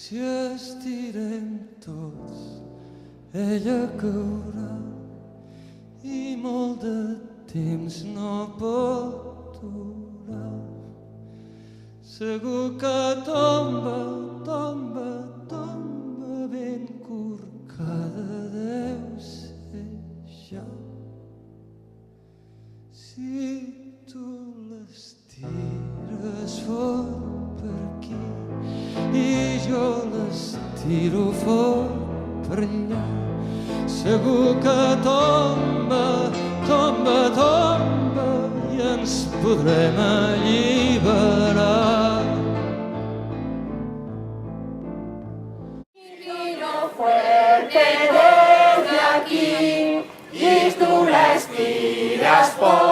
Si estirem tots, ella caurà i molt de temps no pot durar. Segur que tomba, tomba, tomba ben corcada deu ser ja. Si tu l'estires fort per aquí i jo l'estiro fort per allà, segur que tomba, tomba, tomba i ens podrem alliberar. Tiro fuerte desde aquí y tú la estiras por